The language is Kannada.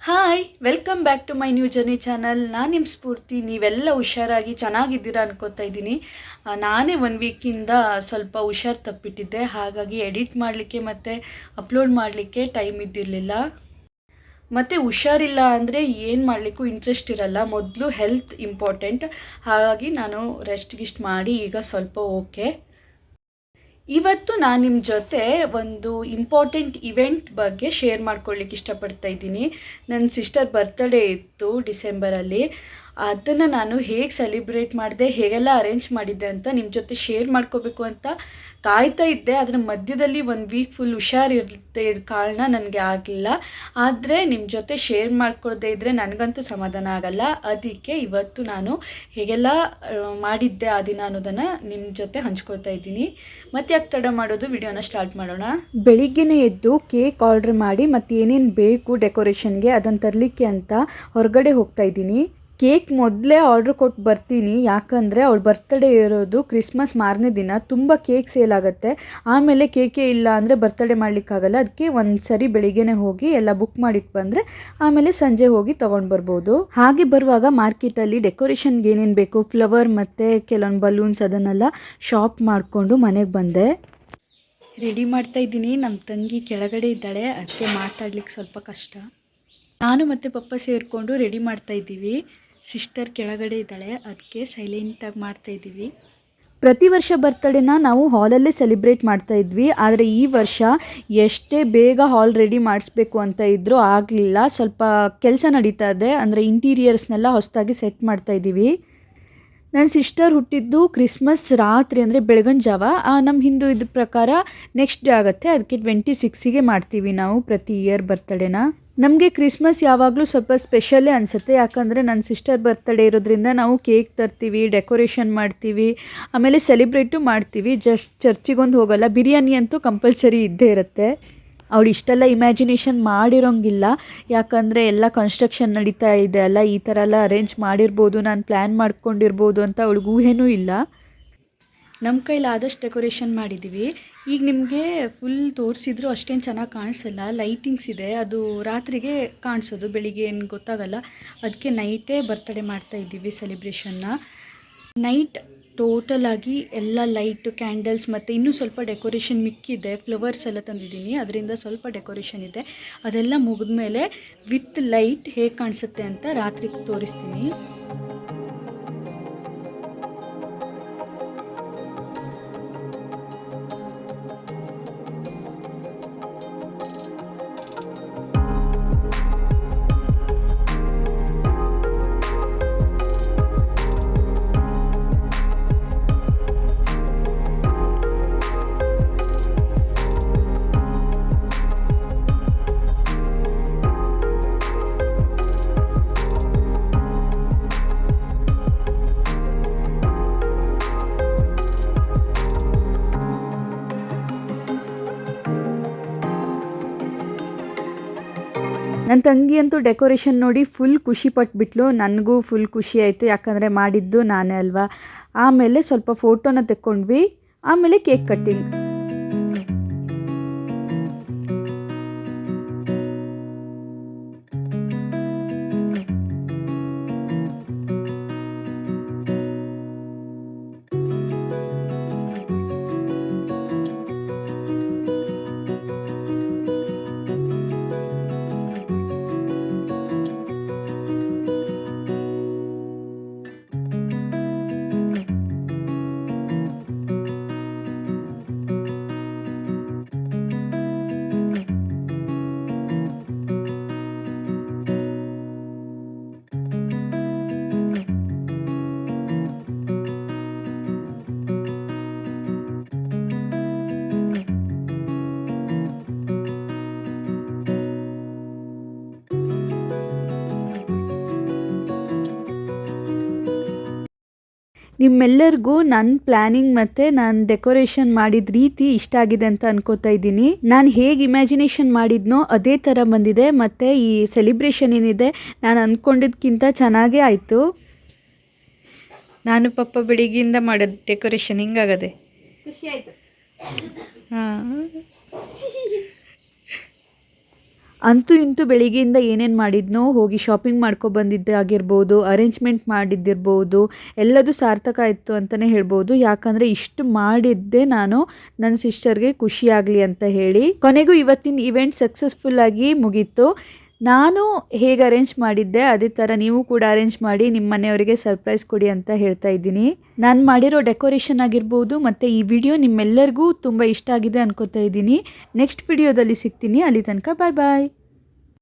Hi welcome back to my new journey channel. ನಾನು ನಿಮ್ಮ ಸ್ಫೂರ್ತಿ. ನೀವೆಲ್ಲ ಹುಷಾರಾಗಿ ಚೆನ್ನಾಗಿದ್ದೀರಾ ಅನ್ಕೋತಾ ಇದ್ದೀನಿ. ನಾನೇ 1 ವೀಕಿಂದ ಸ್ವಲ್ಪ ಹುಷಾರು ತಪ್ಪಿಟ್ಟಿದ್ದೆ, ಹಾಗಾಗಿ ಎಡಿಟ್ ಮಾಡಲಿಕ್ಕೆ ಮತ್ತು ಅಪ್ಲೋಡ್ ಮಾಡಲಿಕ್ಕೆ ಟೈಮ್ ಇದ್ದಿರಲಿಲ್ಲ. ಮತ್ತು ಹುಷಾರಿಲ್ಲ ಅಂದರೆ ಏನು ಮಾಡಲಿಕ್ಕೂ ಇಂಟ್ರೆಸ್ಟ್ ಇರಲ್ಲ. ಮೊದಲು ಹೆಲ್ತ್ ಇಂಪಾರ್ಟೆಂಟ್, ಹಾಗಾಗಿ ನಾನು ರೆಸ್ಟ್ ಮಾಡಿ ಈಗ ಸ್ವಲ್ಪ ಓಕೆ. ಇವತ್ತು ನಾನು ನಿಮ್ಮ ಜೊತೆ ಒಂದು ಇಂಪಾರ್ಟೆಂಟ್ ಇವೆಂಟ್ ಬಗ್ಗೆ ಶೇರ್ ಮಾಡ್ಕೊಳ್ಳಿಕ್ಕೆ ಇಷ್ಟಪಡ್ತಾ ಇದ್ದೀನಿ. ನನ್ನ ಸಿಸ್ಟರ್ ಬರ್ತ್ಡೇ ಇತ್ತು ಡಿಸೆಂಬರಲ್ಲಿ. ಅದನ್ನು ನಾನು ಹೇಗೆ ಸೆಲಿಬ್ರೇಟ್ ಮಾಡಿದೆ, ಹೇಗೆಲ್ಲ ಅರೇಂಜ್ ಮಾಡಿದ್ದೆ ಅಂತ ನಿಮ್ಮ ಜೊತೆ ಶೇರ್ ಮಾಡ್ಕೋಬೇಕು ಅಂತ ಕಾಯ್ತಾ ಇದ್ದೆ. ಅದರ ಮಧ್ಯದಲ್ಲಿ 1 ವೀಕ್ ಫುಲ್ ಹುಷಾರಿರದೇ ಇದ್ದ ಕಾರಣ ನನಗೆ ಆಗಲಿಲ್ಲ. ಆದರೆ ನಿಮ್ಮ ಜೊತೆ ಶೇರ್ ಮಾಡ್ಕೊಳ್ದೇ ಇದ್ದರೆ ನನಗಂತೂ ಸಮಾಧಾನ ಆಗಲ್ಲ. ಅದಕ್ಕೆ ಇವತ್ತು ನಾನು ಹೇಗೆಲ್ಲ ಮಾಡಿದ್ದೆ ಆ ದಿನ ಅನ್ನೋದನ್ನು ನಿಮ್ಮ ಜೊತೆ ಹಂಚ್ಕೊಳ್ತಾ ಇದ್ದೀನಿ. ಮತ್ತೆ ಯಾಕೆ ತಡ ಮಾಡೋದು, ವಿಡಿಯೋನ ಸ್ಟಾರ್ಟ್ ಮಾಡೋಣ. ಬೆಳಿಗ್ಗೆನೇ ಎದ್ದು ಕೇಕ್ ಆರ್ಡ್ರ್ ಮಾಡಿ ಮತ್ತು ಏನೇನು ಬೇಕು ಡೆಕೋರೇಷನ್ಗೆ ಅದನ್ನು ತರಲಿಕ್ಕೆ ಅಂತ ಹೊರಗಡೆ ಹೋಗ್ತಾ ಇದ್ದೀನಿ. ಕೇಕ್ ಮೊದಲೇ ಆರ್ಡ್ರ್ ಕೊಟ್ಟು ಬರ್ತೀನಿ, ಯಾಕಂದರೆ ಅವಳು ಬರ್ತ್ಡೇ ಇರೋದು ಕ್ರಿಸ್ಮಸ್ ಮಾರನೇ ದಿನ. ತುಂಬ ಕೇಕ್ ಸೇಲ್ ಆಗುತ್ತೆ, ಆಮೇಲೆ ಕೇಕೇ ಇಲ್ಲ ಅಂದರೆ ಬರ್ತ್ಡೇ ಮಾಡಲಿಕ್ಕಾಗಲ್ಲ. ಅದಕ್ಕೆ ಒಂದು ಸರಿ ಬೆಳಿಗ್ಗೆನೇ ಹೋಗಿ ಎಲ್ಲ ಬುಕ್ ಮಾಡಿಟ್ಟು ಬಂದರೆ ಆಮೇಲೆ ಸಂಜೆ ಹೋಗಿ ತೊಗೊಂಡು ಬರ್ಬೋದು. ಹಾಗೆ ಬರುವಾಗ ಮಾರ್ಕೆಟಲ್ಲಿ ಡೆಕೋರೇಷನ್ಗೆ ಏನೇನು ಬೇಕು, ಫ್ಲವರ್ ಮತ್ತು ಕೆಲವೊಂದು ಬಲೂನ್ಸ್ ಅದನ್ನೆಲ್ಲ ಶಾಪ್ ಮಾಡಿಕೊಂಡು ಮನೆಗೆ ಬಂದೆ. ರೆಡಿ ಮಾಡ್ತಾ ಇದ್ದೀನಿ. ನಮ್ಮ ತಂಗಿ ಕೆಳಗಡೆ ಇದ್ದಾಳೆ, ಅದಕ್ಕೆ ಮಾತಾಡ್ಲಿಕ್ಕೆ ಸ್ವಲ್ಪ ಕಷ್ಟ. ನಾನು ಮತ್ತು ಪಪ್ಪ ಸೇರಿಕೊಂಡು ರೆಡಿ ಮಾಡ್ತಾ ಇದ್ದೀವಿ. ಸಿಸ್ಟರ್ ಕೆಳಗಡೆ ಇದ್ದಾಳೆ, ಅದಕ್ಕೆ ಸೈಲೆಂಟಾಗಿ ಮಾಡ್ತಾಯಿದ್ದೀವಿ. ಪ್ರತಿ ವರ್ಷ ಬರ್ತಡೇನ ನಾವು ಹಾಲಲ್ಲೇ ಸೆಲಿಬ್ರೇಟ್ ಮಾಡ್ತಾ ಇದ್ವಿ, ಆದರೆ ಈ ವರ್ಷ ಎಷ್ಟೇ ಬೇಗ ಹಾಲ್ ರೆಡಿ ಮಾಡಿಸ್ಬೇಕು ಅಂತ ಇದ್ದರೂ ಆಗಲಿಲ್ಲ. ಸ್ವಲ್ಪ ಕೆಲಸ ನಡೀತಾ ಇದೆ, ಅಂದರೆ ಇಂಟೀರಿಯರ್ಸ್ನೆಲ್ಲ ಹೊಸದಾಗಿ ಸೆಟ್ ಮಾಡ್ತಾ ಇದ್ದೀವಿ. ನನ್ನ ಸಿಸ್ಟರ್ ಹುಟ್ಟಿದ್ದು ಕ್ರಿಸ್ಮಸ್ ರಾತ್ರಿ, ಅಂದರೆ ಬೆಳಗಿನ ಜಾವ. ನಮ್ಮ ಹಿಂದೂ ಇದ್ರ ಪ್ರಕಾರ ನೆಕ್ಸ್ಟ್ ಡೇ ಆಗುತ್ತೆ, ಅದಕ್ಕೆ 26ಗೆ ಮಾಡ್ತೀವಿ ನಾವು ಪ್ರತಿ ಇಯರ್ ಬರ್ತಡೇನ. ನಮಗೆ ಕ್ರಿಸ್ಮಸ್ ಯಾವಾಗಲೂ ಸ್ವಲ್ಪ ಸ್ಪೆಷಲ್ಲೇ ಅನಿಸುತ್ತೆ, ಯಾಕಂದರೆ ನನ್ನ ಸಿಸ್ಟರ್ ಬರ್ತಡೇ ಇರೋದ್ರಿಂದ ನಾವು ಕೇಕ್ ತರ್ತೀವಿ, ಡೆಕೋರೇಷನ್ ಮಾಡ್ತೀವಿ, ಆಮೇಲೆ ಸೆಲಿಬ್ರೇಟು ಮಾಡ್ತೀವಿ. ಜಸ್ಟ್ ಚರ್ಚಿಗೊಂದು ಹೋಗಲ್ಲ, ಬಿರಿಯಾನಿ ಅಂತೂ ಕಂಪಲ್ಸರಿ ಇದ್ದೇ ಇರುತ್ತೆ. ಅವಳು ಇಷ್ಟೆಲ್ಲ ಇಮ್ಯಾಜಿನೇಷನ್ ಮಾಡಿರೋಂಗಿಲ್ಲ, ಯಾಕಂದರೆ ಎಲ್ಲ ಕನ್ಸ್ಟ್ರಕ್ಷನ್ ನಡೀತಾ ಇದೆ ಅಲ್ಲ, ಈ ಥರ ಎಲ್ಲ ಅರೇಂಜ್ ಮಾಡಿರ್ಬೋದು, ನಾನು ಪ್ಲ್ಯಾನ್ ಮಾಡ್ಕೊಂಡಿರ್ಬೋದು ಅಂತ ಅವಳಿಗೆ ಊಹೆನೂ ಇಲ್ಲ. ನಮ್ಮ ಕೈಲಾದಷ್ಟು ಡೆಕೋರೇಷನ್ ಮಾಡಿದ್ದೀವಿ. ಈಗ ನಿಮಗೆ ಫುಲ್ ತೋರಿಸಿದ್ರು ಅಷ್ಟೇನು ಚೆನ್ನಾಗಿ ಕಾಣಿಸಲ್ಲ, ಲೈಟಿಂಗ್ಸ್ ಇದೆ, ಅದು ರಾತ್ರಿಗೆ ಕಾಣಿಸೋದು, ಬೆಳಿಗ್ಗೆ ಏನು ಗೊತ್ತಾಗಲ್ಲ. ಅದಕ್ಕೆ ನೈಟೇ ಬರ್ತಡೇ ಮಾಡ್ತಾಯಿದ್ದೀವಿ ಸೆಲಿಬ್ರೇಷನ್ನ. ನೈಟ್ ಟೋಟಲಾಗಿ ಎಲ್ಲ ಲೈಟು, ಕ್ಯಾಂಡಲ್ಸ್ ಮತ್ತು ಇನ್ನೂ ಸ್ವಲ್ಪ ಡೆಕೋರೇಷನ್ ಮಿಕ್ಕಿದೆ. ಫ್ಲವರ್ಸ್ ಎಲ್ಲ ತಂದಿದ್ದೀನಿ, ಅದರಿಂದ ಸ್ವಲ್ಪ ಡೆಕೋರೇಷನ್ ಇದೆ. ಅದೆಲ್ಲ ಮುಗಿದ್ಮೇಲೆ ವಿತ್ ಲೈಟ್ ಹೇಗೆ ಕಾಣಿಸುತ್ತೆ ಅಂತ ರಾತ್ರಿ ತೋರಿಸ್ತೀನಿ. ನನ್ನ ತಂಗಿ ಅಂತೂ ಡೆಕೋರೇಷನ್ ನೋಡಿ ಫುಲ್ ಖುಷಿ ಪಟ್ಬಿಟ್ಲು, ನನಗೂ ಫುಲ್ ಖುಷಿ ಆಯಿತು, ಯಾಕಂದರೆ ಮಾಡಿದ್ದು ನಾನೇ ಅಲ್ವಾ. ಆಮೇಲೆ ಸ್ವಲ್ಪ ಫೋಟೋನ ತೆಕ್ಕೊಂಡ್ವಿ, ಆಮೇಲೆ ಕೇಕ್ ಕಟ್ಟಿಂಗ್. ನಿಮ್ಮೆಲ್ಲರಿಗೂ ನನ್ನ ಪ್ಲ್ಯಾನಿಂಗ್ ಮತ್ತು ನಾನು ಡೆಕೋರೇಷನ್ ಮಾಡಿದ ರೀತಿ ಇಷ್ಟ ಆಗಿದೆ ಅಂತ ಅನ್ಕೋತಾ ಇದ್ದೀನಿ. ನಾನು ಹೇಗೆ ಇಮ್ಯಾಜಿನೇಷನ್ ಮಾಡಿದ್ನೋ ಅದೇ ಥರ ಬಂದಿದೆ, ಮತ್ತು ಈ ಸೆಲಿಬ್ರೇಷನ್ ಏನಿದೆ ನಾನು ಅಂದ್ಕೊಂಡಿದ್ದಕ್ಕಿಂತ ಚೆನ್ನಾಗೇ ಆಯಿತು. ನಾನು ಪಪ್ಪ ಬೆಳಿಗ್ಗೆಯಿಂದ ಮಾಡೋದು ಡೆಕೋರೇಷನ್ ಹಿಂಗಾಗದೆ ಖುಷಿ ಆಯಿತು. ಹಾಂ ಅಂತೂ ಇಂತೂ ಬೆಳಿಗ್ಗೆಯಿಂದ ಏನೇನು ಮಾಡಿದ್ನೋ ಹೋಗಿ ಶಾಪಿಂಗ್ ಬಂದಿದ್ದೆ ಆಗಿರ್ಬೋದು, ಅರೇಂಜ್ಮೆಂಟ್ ಮಾಡಿದ್ದಿರ್ಬೋದು, ಎಲ್ಲದೂ ಸಾರ್ಥಕ ಆಯಿತು ಅಂತಲೇ ಹೇಳ್ಬೋದು. ಯಾಕಂದರೆ ಇಷ್ಟು ಮಾಡಿದ್ದೆ ನಾನು ನನ್ನ ಸಿಸ್ಟರ್ಗೆ ಖುಷಿಯಾಗಲಿ ಅಂತ ಹೇಳಿ. ಕೊನೆಗೂ ಇವತ್ತಿನ ಇವೆಂಟ್ ಸಕ್ಸಸ್ಫುಲ್ಲಾಗಿ ಮುಗೀತು. ನಾನು ಹೇಗೆ ಅರೇಂಜ್ ಮಾಡಿದ್ದೆ ಅದೇ ಥರ ನೀವು ಕೂಡ ಅರೇಂಜ್ ಮಾಡಿ ನಿಮ್ಮ ಮನೆಯವರಿಗೆ ಸರ್ಪ್ರೈಸ್ ಕೊಡಿ ಅಂತ ಹೇಳ್ತಾ ಇದ್ದೀನಿ. ನಾನು ಮಾಡಿರೋ ಡೆಕೋರೇಷನ್ ಆಗಿರ್ಬೋದು ಮತ್ತು ಈ ವಿಡಿಯೋ ನಿಮ್ಮೆಲ್ಲರಿಗೂ ತುಂಬ ಇಷ್ಟ ಆಗಿದೆ ಅನ್ಕೋತಾ ಇದ್ದೀನಿ. ನೆಕ್ಸ್ಟ್ ವಿಡಿಯೋದಲ್ಲಿ ಸಿಗ್ತೀನಿ. ಅಲ್ಲಿ ತನಕ ಬಾಯ್ ಬಾಯ್.